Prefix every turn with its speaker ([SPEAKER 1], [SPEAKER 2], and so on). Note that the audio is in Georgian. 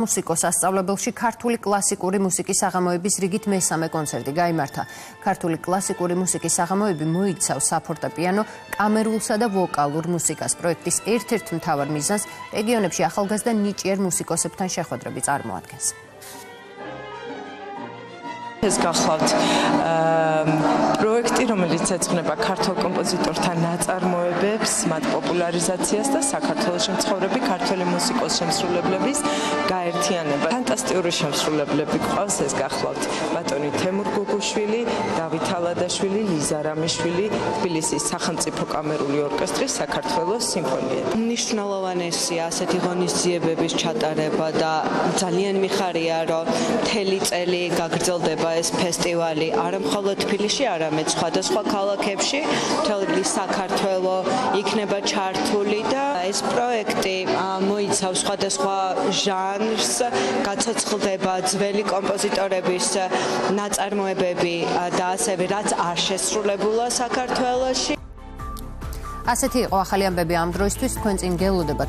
[SPEAKER 1] მუსიკოს ასწავლებელში ქართული კლასიკური მუსიკის საღამოების რიგით მესამე კონცერტი გაიმართა. ქართული კლასიკური მუსიკის საღამოები მოიცავს საფორტეპიანო, კამერულსა და ვოკალურ მუსიკას. პროექტის ერთ-ერთ მთავარ მიზანს რეგიონებში ახალგაზრდა ნიჭიერ მუსიკოსებთან შეხვედრები წარმოადგენს.
[SPEAKER 2] ეს გახლავთ პროექტი, რომელიც ეძღვნება ქართულ კომპოზიტორთა ნაწარმოებებს, მათ პოპულარიზაციას და საქართველოში მცხოვრები ქართველი მუსიკოს შემსრულებლების გაერთიანება. ფანტასტიკური შემსრულებლები გვყავს, ეს გახლავთ ბატონი თემურ გოგუშვილი, დავით ალადაშვილი, ლიზა რამიშვილი, თბილისის სახელმწიფო კამერული ორკესტრის საქართველოს სიმფონიები.
[SPEAKER 3] მნიშვნელოვანესია ასეთი ღონისძიებების ჩატარება და ძალიან მიხარია, რომ მთელი წელი გაგრძელდება ეს ფესტივალი არა მხოლოდ თბილისში, არამედ სხვადასხვა ქალაქებში, მთელი საქართველო იქნება ჩართული და ეს პროექტი მოიცავს სხვადასხვა ჟანრს, გაცოცხლდება ძველი კომპოზიტორების ნაწარმოებები და ასევე რაც არ შესრულებულა საქართველოში.
[SPEAKER 1] ასეთი იყო ახალი ამბები ამ დროისთვის, თქვენ წინ გელოდებათ